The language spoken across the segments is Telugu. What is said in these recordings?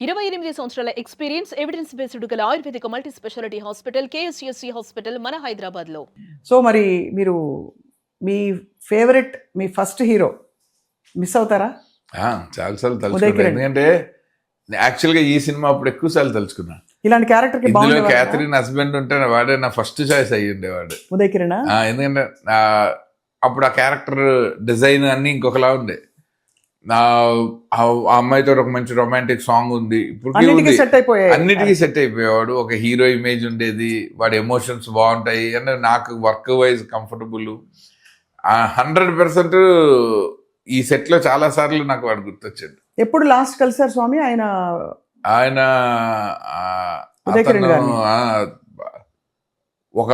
28 సంవత్సరాల ఎక్స్పీరియన్స్ ఎవిడెన్స్ బేస్డ్ గల ఆయుర్వేదిక multi speciality hospital KSCSC hospital మన హైదరాబాద్ లో. సో మరి మీరు మీ ఫేవరెట్ మీ ఫస్ట్ హీరో మిస్ అవుతారా? చాలాసార్లు ఉదయ్ తలుచుకున్నాను. కిరణ్. ఎందుకంటే యాక్చువల్గా ఈ సినిమా అప్పుడు ఎక్కువ సార్లు తలుచుకున్నా. ఇలాంటి క్యారెక్టర్ కి ఇందులో బాగుండేవారా? క్యాథరిన్ హస్బెండ్ ఉంటే వాడే నా ఫస్ట్ చాయిస్ అయ్యి ఉండేవాడు. ఉదయ్ కిరణ్ ఎందుకంటే అప్పుడు ఆ క్యారెక్టర్ డిజైన్ అన్ని ఇంకొకలా ఉండే. ఆ అమ్మాయితో ఒక మంచి రొమాంటిక్ సాంగ్ ఉంది, అన్నిటికీ సెట్ అయిపోయాయి. అన్నిటికీ సెట్ అయిపోయేవాడు. ఒక హీరో ఇమేజ్ ఉండేది, వాడి ఎమోషన్స్ బాగుంటాయి అంటే నాకు వర్క్ వైజ్ కంఫర్టబుల్. 100% ఈ సెట్ లో చాలా సార్లు నాకు వాడు గుర్తొచ్చాడు. ఎప్పుడు లాస్ట్ కలిసారు స్వామి ఆయన? ఆయన ఉదయ్ కిరణ్ అతను, గారిని. ఒక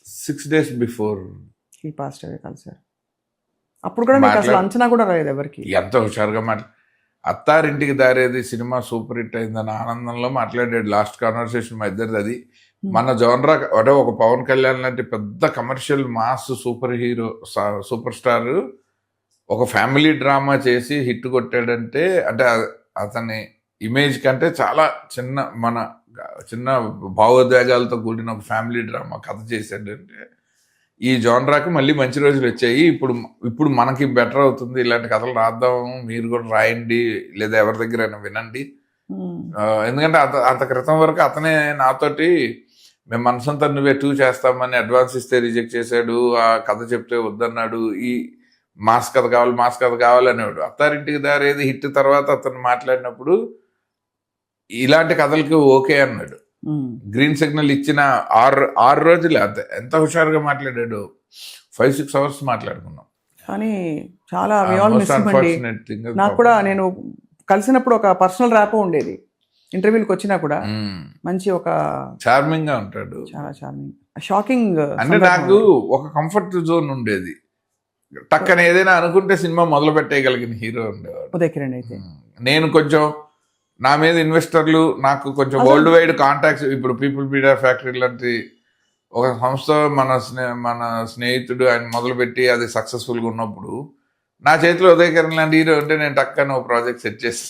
6 days బిఫోర్ ఈ పాస్ట్ అవే కలిసారు. అప్పుడు కూడా మీకు అసలు అంచనా కూడా రాలేదు ఎవరికి. ఎంత హుషారుగా Attarintiki Daredi cinema super hit అయిందని ఆనందంలో మాట్లాడాడు. లాస్ట్ కాన్వర్సేషన్ మా ఇద్దరిది అది. మన జోనరా అంటే ఒక పవన్ కళ్యాణ్ లాంటి పెద్ద commercial mass super hero super star ఒక ఫ్యామిలీ డ్రామా చేసి హిట్ కొట్టాడంటే అంటే అతని ఇమేజ్ కంటే చాలా చిన్న భావోద్వేగాలతో కూడిన ఒక ఫ్యామిలీ డ్రామా కథ చేశాడంటే ఈ జోనరాకి మళ్ళీ మంచి రోజులు వచ్చాయి. ఇప్పుడు మనకి బెటర్ అవుతుంది. ఇలాంటి కథలు రాద్దాం, మీరు కూడా రాయండి, లేదా ఎవరి దగ్గరైనా వినండి. ఎందుకంటే అంత క్రితం వరకు అతనే నాతోటి మేము మనసంతా నువ్వే 2 చేస్తామని అడ్వాన్స్ ఇస్తే రిజెక్ట్ చేశాడు. ఆ కథ చెప్తే వద్దన్నాడు. ఈ మాస్ కథ కావాలి అనేవాడు. అత్తారింటికి దారేది హిట్ తర్వాత అతను మాట్లాడినప్పుడు ఇలాంటి కథలకి ఓకే అన్నాడు. గ్రీన్ సిగ్నల్ ఇచ్చిన 6 రోజులు ఎంత హుషారుగా మాట్లాడాడు. 5-6 hours మాట్లాడుకున్నాం. కానీ చాలా నాకు కూడా నేను కలిసినప్పుడు ఒక పర్సనల్ ర్యాప్ ఉండేది. ఇంటర్వ్యూలకు వచ్చినా కూడా మంచి ఒక చార్మింగ్ గా ఉంటాడు. చాలా చార్మింగ్. షాకింగ్ అంటే నాకు ఒక కంఫర్ట్ జోన్ ఉండేది. టక్కన ఏదైనా అనుకుంటే సినిమా మొదలు పెట్టేయగలిగిన హీరో ఉండేవాడు ఉదయ్ కిరణ్. అయితే నేను కొంచెం నా మీద ఇన్వెస్టర్లు, నాకు కొంచెం వరల్డ్ వైడ్ కాంటాక్ట్స్. ఇప్పుడు పీపుల్ మీడియా ఫ్యాక్టరీ లాంటి ఒక సంస్థ మన స్నేహితుడు ఆయన మొదలుపెట్టి అది సక్సెస్ఫుల్గా ఉన్నప్పుడు నా చేతిలో ఉదయ్ కిరణ్ లాంటి హీరో ఉంటే నేను టక్కన ఒక ప్రాజెక్ట్ సెట్ చేసి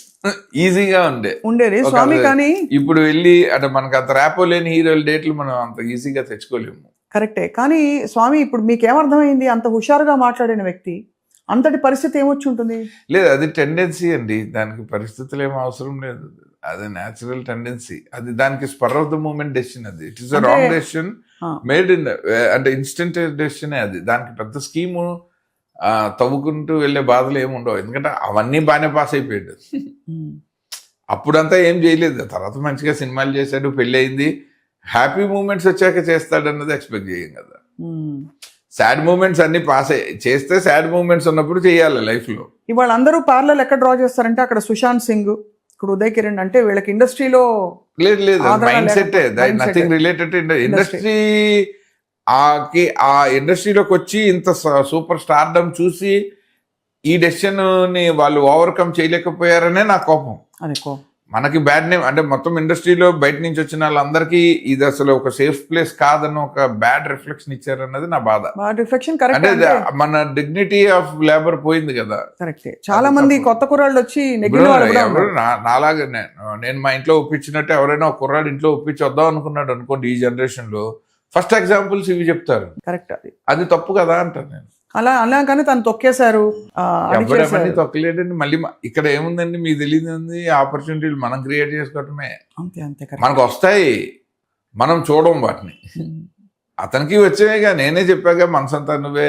ఈజీగా ఉండేది స్వామి. కానీ ఇప్పుడు వెళ్ళి అంటే మనకు అంత ర్యాపో లేని హీరోల డేట్లు మనం అంత ఈజీగా తెచ్చుకోలేము. కరెక్టే. కానీ స్వామి ఇప్పుడు మీకేమర్థమైంది? అంత హుషారుగా మాట్లాడిన వ్యక్తి అంతటి పరిస్థితి ఏమొచ్చి ఉంటుంది? లేదు, అది టెండెన్సీ అండి. దానికి పరిస్థితులు ఏం అవసరం లేదు. అది న్యాచురల్ టెండెన్సీ. అది దానికి spur of the moment decision. అది it is wrong decision made in అంటే ఇన్స్టెంట్ డెసిషన్. అది దానికి పెద్ద స్కీము తవ్వుకుంటూ వెళ్ళే బాధలు ఏమి ఉండవు. ఎందుకంటే అవన్నీ బాగానే పాస్ అయిపోయాడు. అప్పుడంతా ఏం చేయలేదు. తర్వాత మంచిగా సినిమాలు చేశాడు, పెళ్ళి అయింది. హ్యాపీ మూమెంట్స్ వచ్చాక చేస్తాడన్నది ఎక్స్పెక్ట్ చేయం కదా. సాడ్ మూమెంట్స్ అన్ని పాస్ చేస్తే సాడ్ మూమెంట్స్ ఉన్నప్పుడు చేయాలి లైఫ్ లో. ఇవాళ అందరూ పార్లర్ ఎక్కడ డ్రా చేస్తారంటే అక్కడ సుశాంత్ సింగ్, ఇక్కడ ఉదయ్ కిరణ్ అంటే వీళ్ళకి ఇండస్ట్రీలో లేదు mind set. Nothing related to industry. ఆ ఇండస్ట్రీలోకి వచ్చి ఇంత సూపర్ స్టార్డమ్ చూసి ఈ డెసిషన్ ని వాళ్ళు ఓవర్కమ్ చేయలేకపోయారనే నా కోపం. అదే కోపం. మనకి బ్యాడ్ నేమ్ అంటే మొత్తం ఇండస్ట్రీలో బయట నుంచి వచ్చిన వాళ్ళందరికీ ఇది అసలు ఒక సేఫ్ ప్లేస్ కాదని ఒక బ్యాడ్ రిఫ్లెక్షన్ ఇచ్చారన్నది నా బాధ. అంటే మన డిగ్నిటీ ఆఫ్ లేబర్ పోయింది కదా. కరెక్టే. చాలా మంది కొత్త కుర్రాళ్ళు వచ్చి నాలాగా నేను మా ఇంట్లో ఒప్పించినట్టు ఎవరైనా ఒక కుర్రాడు ఇంట్లో ఒప్పించి వద్దాం అనుకున్నాడు అనుకోండి, ఈ జనరేషన్ లో ఫస్ట్ ఎగ్జాంపుల్స్ ఇవి చెప్తారు. కరెక్ట్. అది తప్పు కదా అంటారు నేను. అలా కానీ తను తొక్కేశారు. ఎవరైనా తొక్కలేదండి. మళ్ళీ ఇక్కడ ఏముందండి, మీకు తెలియదు. ఆపర్చునిటీలు మనం క్రియేట్ చేసుకోవటమే. అంతే. మనకు వస్తాయి, మనం చూడం వాటిని. అతనికి వచ్చేగా నేనే చెప్పాగా మనసంతా నువ్వే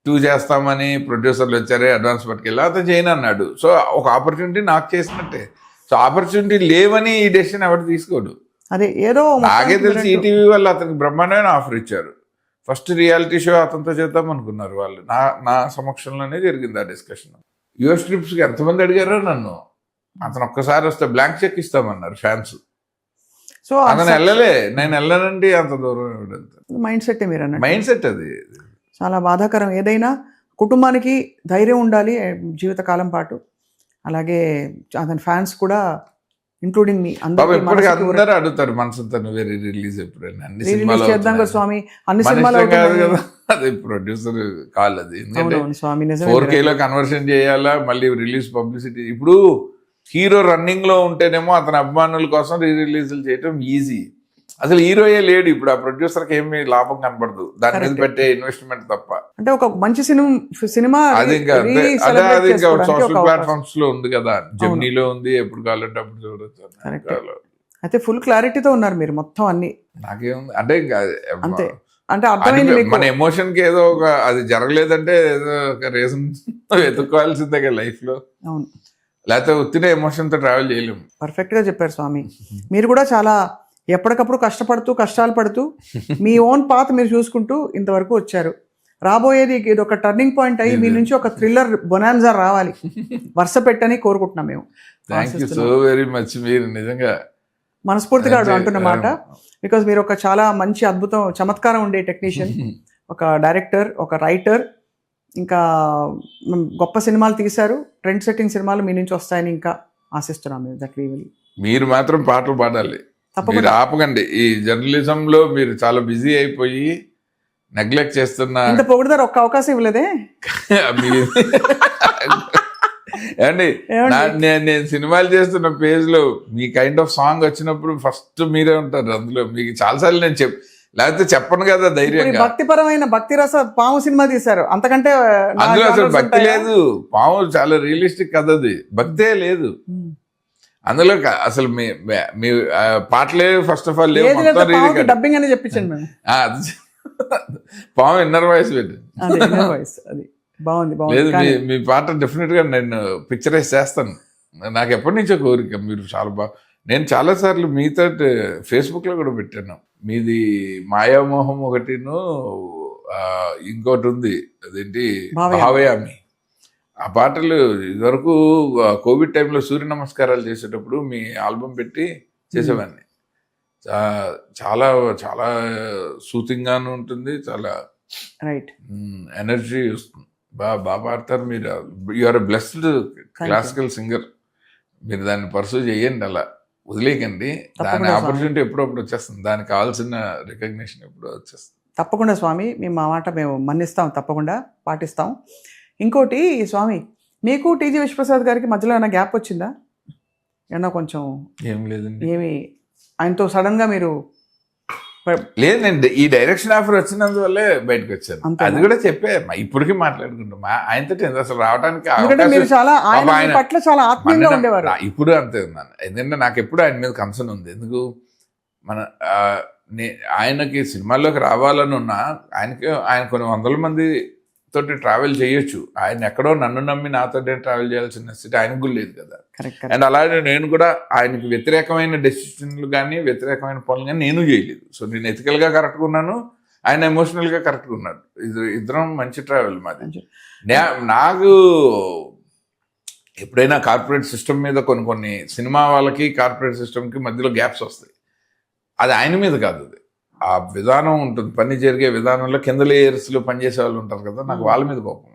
2 చేస్తామని ప్రొడ్యూసర్లు వచ్చారే అడ్వాన్స్ పట్టుకెళ్ళి అతను చేయను అన్నాడు. సో ఒక ఆపర్చునిటీ నాకు చేసినట్టే. సో ఆపర్చునిటీ లేవని ఈ డెసిషన్ ఎవరు తీసుకోడు. అదే ఏదో నాకే తెలిసి ఈటీవీ వాళ్ళు అతనికి బ్రహ్మాండమైన ఆఫర్ ఇచ్చారు. ఫస్ట్ రియాలిటీ షో అతనితో చేద్దాం అనుకున్నారు వాళ్ళు. నా సమక్షంలోనే జరిగింది ఆ డిస్కషన్. యుఎస్ ట్రిప్స్కి ఎంతమంది అడిగారో నన్ను. అతను ఒక్కసారి వస్తే బ్లాంక్ చెక్ ఇస్తామన్నారు ఫ్యాన్స్. సో అతను నేను వెళ్ళనండి అంత దూరం. మైండ్ సెట్ మీరు అన్నట్టు. మైండ్ సెట్ అది చాలా బాధాకరం. ఏదైనా కుటుంబానికి ధైర్యం ఉండాలి జీవితకాలం పాటు. అలాగే అతని ఫ్యాన్స్ కూడా ఇంక్లూడింగ్ మీ అందరూ అడుగుతారు మనసంతా నువ్వే రిలీజ్ ఎప్పుడైనా. అన్ని సినిమాలు చేద్దాం కదా స్వామి. అన్ని సినిమాలు అది ప్రొడ్యూసర్ కాల్. అది ఎందుకంటే 4K లో కన్వర్షన్ చేయాలా, మళ్ళీ రిలీజ్ పబ్లిసిటీ. ఇప్పుడు హీరో రన్నింగ్ లో ఉంటేనేమో అతని అభిమానుల కోసం రిలీజులు చేయటం ఈజీ. అసలు హీరోయే లేడు ఇప్పుడు, ఆ ప్రొడ్యూసర్కి ఏమి లాభం కనపడదు దాని మీద పెట్టే ఇన్వెస్ట్మెంట్ తప్ప. అంటే ఒక మంచి సినిమా అది ఇంకా అది ఇంకా సోషల్ ప్లాట్ఫామ్స్ లో ఉంది కదా, జెమినీలో ఉంది, ఎప్పుడు కావాలంటే అప్పుడు చూడొచ్చు. అయితే ఫుల్ క్లారిటీతో ఉన్నారు మీరు మొత్తం అన్ని. నాకేముంది అంటే ఇంకా అంతే, అంటే అర్థమైంది మీకు. మన ఎమోషన్ కి ఏదో ఒక అది జరగలేదంటే ఏదో ఒక రీజన్ వెతుక్కోవాల్సిందే కదా లైఫ్ లో. అవును, లేకపోతే ఉత్తిన ఎమోషన్ తో ట్రావెల్ చేయలేము. పర్ఫెక్ట్ గా చెప్పారు స్వామి. మీరు కూడా చాలా ఎప్పటికప్పుడు కష్టాలు పడుతూ మీ ఓన్ పాత్ మీరు చూసుకుంటూ ఇంతవరకు వచ్చారు. రాబోయేది ఇది ఒక టర్నింగ్ పాయింట్ అయ్యి మీ నుంచి ఒక థ్రిల్లర్ బొనాన్జా రావాలి, వరుస పెట్టని కోరుకుంటున్నాం మేము. Thank you so very much. మీరు నిజంగా మనస్ఫూర్తిగా అంటున్నమాట. బికాజ్ మీరు ఒక చాలా మంచి అద్భుతం చమత్కారం ఉండే టెక్నీషియన్, ఒక డైరెక్టర్, ఒక రైటర్, ఇంకా గొప్ప సినిమాలు తీశారు. ట్రెండ్ సెట్టింగ్ సినిమాలు మీ నుంచి వస్తాయని ఇంకా ఆశిస్తున్నాం మేము. That we will. మీరు మాత్రం పాటలు పాడాలి, మీరు ఆపకండి. ఈ జర్నలిజం లో మీరు చాలా బిజీ అయిపోయి నెగ్లెక్ట్ చేస్తున్న. ఇంత పొగుడుదారు ఒక్క అవకాశం ఇవ్వలేదే అండి. నేను సినిమాలు చేస్తున్న పేజ్ లో మీ కైండ్ ఆఫ్ సాంగ్ వచ్చినప్పుడు ఫస్ట్ మీరే ఉంటారు అందులో. మీకు చాలాసార్లు నేను లేకపోతే చెప్పను కదా ధైర్యంగా. భక్తిపరమైన భక్తి రస పాము సినిమా తీశారు, అంతకంటే అందులో అసలు భక్తి లేదు. పాము చాలా రియలిస్టిక్ కథ, అది భక్తే లేదు అందులో. అసలు మీ పాటలే ఫస్ట్ ఆఫ్ ఆల్ లేవు, డబ్బింగ్ అని చెప్పించండి మేము. పాము ఇన్నర్ వాయిస్ పెట్టి అది బాగుంది. లేదు, మీ పాట డెఫినెట్ గా నేను పిక్చరైజ్ చేస్తాను. నాకు ఎప్పటి నుంచో కోరిక. మీరు చాలా నేను చాలా సార్లు మీతో ఫేస్బుక్ లో కూడా పెట్టాను. మీది మాయామోహం ఒకటిను, ఇంకోటి ఉంది అదేంటి భావయామి. ఆ పాటలు ఇదివరకు కోవిడ్ టైంలో సూర్య నమస్కారాలు చేసేటప్పుడు మీ ఆల్బమ్ పెట్టి చేసేవాడిని. చాలా చాలా సూతింగ్ గాను ఉంటుంది, చాలా ఎనర్జీ వస్తుంది. బాగా పాడతారు మీరు. You are a blessed classical singer. మీరు దాన్ని పర్సూ చేయండి, అలా వదిలేయకండి. దాని ఆపర్చునిటీ ఎప్పుడప్పుడు వచ్చేస్తుంది, దానికి కావాల్సిన రికగ్నిషన్ ఎప్పుడో వచ్చేస్తుంది. తప్పకుండా స్వామి, మేము మా మాట మేము మన్నిస్తాం, తప్పకుండా పాటిస్తాం. ఇంకోటి స్వామి, మీకు టీజీ విశ్వప్రసాద్ గారికి మధ్యలో ఏమైనా గ్యాప్ వచ్చిందా? ఏమన్నా కొంచెం ఏం లేదండి. ఏమి ఆయనతో సడన్ గా మీరు? లేదండి, ఈ డైరెక్షన్ ఆఫర్ వచ్చినందువల్లే బయటకు వచ్చాను. అది కూడా చెప్పే ఇప్పటికీ మాట్లాడుకుంటాం ఆయనతో. అసలు రావడానికి ఇప్పుడు అంతే ఉన్నాను. ఎందుకంటే నాకు ఎప్పుడు ఆయన మీద కన్సర్న్ ఉంది. ఎందుకు ఆయనకి సినిమాల్లోకి రావాలని ఉన్నా ఆయన కొన్ని వందల మంది తోటి ట్రావెల్ చేయొచ్చు. ఆయన ఎక్కడో నన్ను నమ్మి నాతో ట్రావెల్ చేయాల్సిన స్థితి ఆయనకు కూడా లేదు కదా. అండ్ అలాగే నేను కూడా ఆయనకి వ్యతిరేకమైన డెసిషన్లు కానీ వ్యతిరేకమైన పనులు కానీ నేను చేయలేదు. సో నేను ఎథికల్గా కరెక్ట్గా ఉన్నాను, ఆయన ఎమోషనల్గా కరెక్ట్గా ఉన్నాడు. ఇద్దరం మంచి ట్రావెల్ మాది. నాకు ఎప్పుడైనా కార్పొరేట్ సిస్టమ్ మీద కొన్ని సినిమా వాళ్ళకి కార్పొరేట్ సిస్టమ్కి మధ్యలో గ్యాప్స్ వస్తాయి. అది ఆయన మీద కాదు, అది ఆ విధానం ఉంటుంది. పని జరిగే విధానంలో కింద లేయర్స్లో పనిచేసే వాళ్ళు ఉంటారు కదా, నాకు వాళ్ళ మీద కోపం.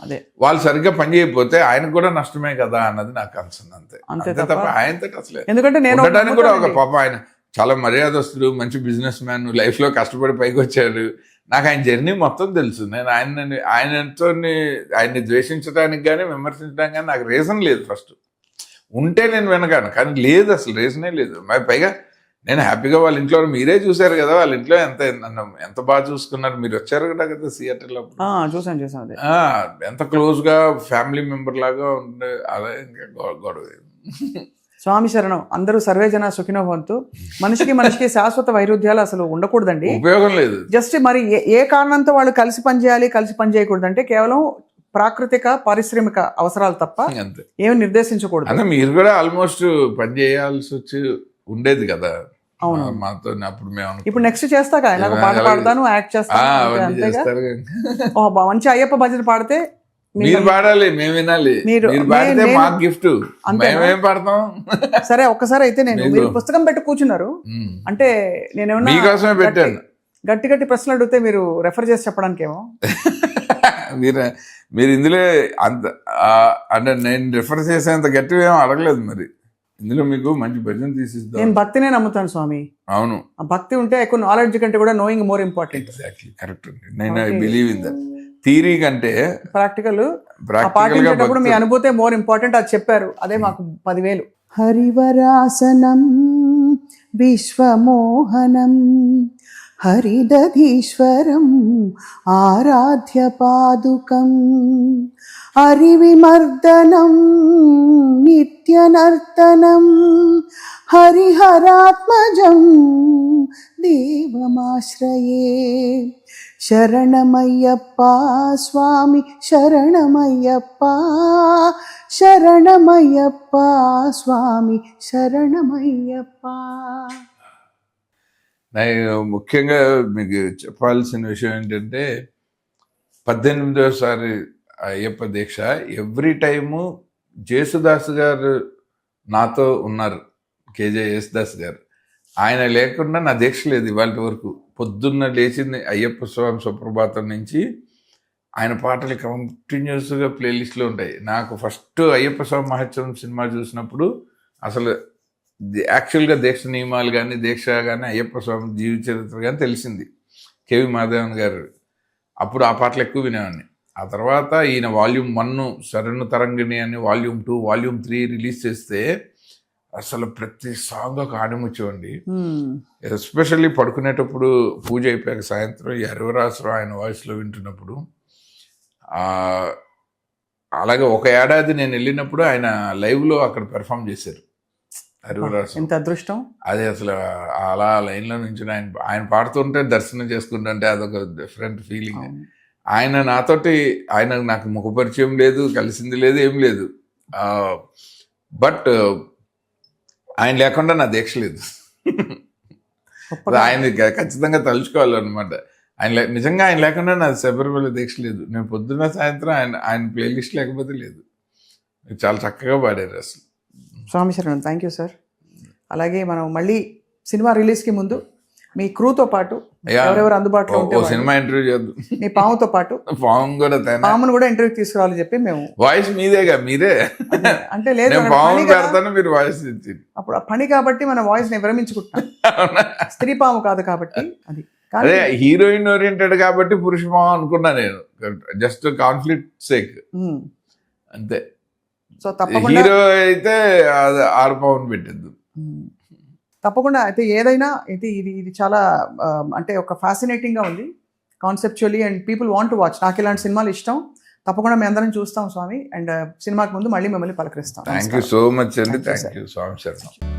అదే వాళ్ళు సరిగ్గా పని చేయకపోతే ఆయనకు కూడా నష్టమే కదా అన్నది నాకు కన్సర్న్. అంతే తప్ప ఆయనతో అసలే. ఎందుకంటే నేను ఉండడానికి కూడా ఒక పాప, ఆయన చాలా మర్యాదస్తుడు, మంచి బిజినెస్ మ్యాన్, లైఫ్లో కష్టపడి పైకి వచ్చాడు. నాకు ఆయన జర్నీ మొత్తం తెలుసు. నేను ఆయన్ని ద్వేషించడానికి కానీ విమర్శించడానికి కానీ నాకు రీజన్ లేదు. ఫస్ట్ ఉంటే నేను వినగాను, కానీ లేదు, అసలు రీజనే లేదు. మరి పైగా నేను హ్యాపీగా వాళ్ళ ఇంట్లో, మీరే చూసారు కదా వాళ్ళ ఇంట్లో ఎంత బాగా చూసుకున్నారు. మీరు వచ్చారు కదా కదా సియాటర్లో, చూసాను. ఎంత క్లోజ్ గా ఫ్యామిలీ మెంబర్ లాగా ఉండే. అలా ఇంకా గొడవ. స్వామి శరణం. అందరూ సర్వేజన సుఖినో భవంతు. మనిషికి శాశ్వత వైరుధ్యాలు అసలు ఉండకూడదండి, ఉపయోగం లేదు. జస్ట్ మరి ఏ కారణంతో వాళ్ళు కలిసి పనిచేయాలి, కలిసి పనిచేయకూడదు అంటే కేవలం ప్రాకృతిక పారిశ్రామిక అవసరాలు తప్ప ఏమి నిర్దేశించకూడదు. అంటే మీరు కూడా ఆల్మోస్ట్ పని చేయాల్సి వచ్చి ఉండేది కదా. అవును, మాతో అప్పుడు మేము ఇప్పుడు నెక్స్ట్ చేస్తాగా నాకు పాట పాడతాను, యాక్ట్ చేస్తాను. మంచి అయ్యప్ప భజన పాడితే మీరు పాడాలి, మేము వినాలి. మీరు పాడితే మాకు గిఫ్ట్, మేమేం పాడతాం. సరే ఒక్కసారి అయితే మీరు పుస్తకం పెట్టి కూర్చున్నారు అంటే నేనేమన్నా మీకోసమే పెట్టాను. గట్టి ప్రశ్నలు అడిగితే మీరు రెఫర్ చేసి చెప్పడానికి ఏమో మీరు ఇందులో అంత అంటే నేను రెఫర్ చేసేంత గట్టిగా ఏమో అడగలేదు. మరి ఇందులో మీకు మంచి భజన తీసిస్తాను. నేను భక్తినే నమ్ముతాను స్వామి. అవును, ఆ భక్తి ఉంటే ఎక్కువ నాలెడ్జ్ కంటే కూడా knowing more important. Exactly, correct అండి. నేను I believe in that. Theory కంటే ప్రాక్టికల్ ప్రాక్టికల్ గా పాటించేటప్పుడు మీ అనుభూతే మోర్ ఇంపార్టెంట్, అది చెప్పారు. అదే మాకు 10,000. హరివరాసనం విశ్వమోహనం హరిదధీశ్వరం ఆరాధ్య పాదుకం హరివిమర్దనం నిత్యనర్తనం హరిహరాత్మజం దేవమాశ్రయే. శరణమయ్యప్ప స్వామి శరణమయ్యప్ప, శరణమయ్యప్ప స్వామి శరణమయ్యప్ప. నేను ముఖ్యంగా మీకు చెప్పాల్సిన విషయం ఏంటంటే 18వసారి అయ్యప్ప దీక్ష. ఎవ్రీ టైము జేసుదాస్ గారు నాతో ఉన్నారు, కేజే యేసుదాస్ గారు. ఆయన లేకుండా నా దీక్ష లేదు ఇవాళ వరకు. పొద్దున్న లేచింది అయ్యప్ప స్వామి సుప్రభాతం నుంచి ఆయన పాటలు కంటిన్యూస్గా ప్లేలిస్ట్లో ఉంటాయి. నాకు ఫస్ట్ అయ్యప్ప స్వామి మహోత్సవం సినిమా చూసినప్పుడు అసలు యాక్చువల్గా దీక్ష నియమాలు కానీ దీక్ష కానీ అయ్యప్ప స్వామి జీవిత చరిత్ర కానీ తెలిసింది కేవి మాధవన్ గారు. అప్పుడు ఆ పాటలు ఎక్కువ వినేవాడిని. ఆ తర్వాత ఈయన వాల్యూమ్ 1 శరణు తరంగిణి అని, వాల్యూమ్ 2, వాల్యూమ్ 3 రిలీజ్ చేస్తే అసలు ప్రతి సాంగ్ ఒక ఆడిముచ్చండి. ఎస్పెషల్లీ పడుకునేటప్పుడు పూజ అయిపోయాక సాయంత్రం ఈ హరివరాసరావు ఆయన వాయిస్లో వింటున్నప్పుడు, అలాగే ఒక ఏడాది నేను వెళ్ళినప్పుడు ఆయన లైవ్లో అక్కడ పెర్ఫామ్ చేశారు హరివరాసరావు. ఎంత అదృష్టం అది అసలు అలా లైన్లో నుంచి ఆయన పాడుతుంటే దర్శనం చేసుకుంటుంటే అదొక డిఫరెంట్ ఫీలింగ్. ఆయన నాతోటి నాకు ముఖ పరిచయం లేదు, కలిసింది లేదు, ఏం లేదు. బట్ ఆయన లేకుండా నా దీక్ష లేదు. ఆయన ఖచ్చితంగా తలుచుకోవాలన్నమాట. నిజంగా ఆయన లేకుండా నా శబరిమల దీక్ష లేదు. నేను పొద్దున్న సాయంత్రం ఆయన ప్లేలిస్ట్ లేకపోతే లేదు. చాలా చక్కగా పాడారు అసలు. స్వామి శరణం. Thank you sir. అలాగే మనం మళ్ళీ సినిమా రిలీజ్కి ముందు మీ క్రూతో పాటు ఎవరెవరు అందుబాటులో ఉంటే సినిమా ఇంటర్వ్యూ చేద్దాం. మీ పాముతో పాటు పామును కూడా ఇంటర్వ్యూ తీసుకురావాలని చెప్పి మేము. వాయిస్ మీదేగా, మీరే అంటే లేదు మీరు వాయిస్ ఇచ్చింది అప్పుడు ఆ పని కాబట్టి మన వాయిస్ ని విరమించుకుంటాం. స్త్రీ పాము కాదు కాబట్టి అది. అదే హీరోయిన్ ఓరియంటెడ్ కాబట్టి పురుష పాము అనుకున్నా నేను, జస్ట్ కాన్ఫ్లిక్ట్ సేక్ అంతే. సో తప్పకుండా హీరో అయితే 6 పౌండ్ పెట్టిద్దు. తప్పకుండా. అయితే ఏదైనా అయితే ఇది చాలా అంటే ఒక ఫ్యాసినేటింగ్గా ఉంది conceptually, and people want to watch. నాకు ఇలాంటి సినిమాలు ఇష్టం. తప్పకుండా మేము అందరం చూస్తాం స్వామి. అండ్ సినిమాకి ముందు మళ్ళీ మిమ్మల్ని పలకరిస్తాం. థ్యాంక్ యూ సో మచ్ అండి. థ్యాంక్ యూ స్వామి శరణం.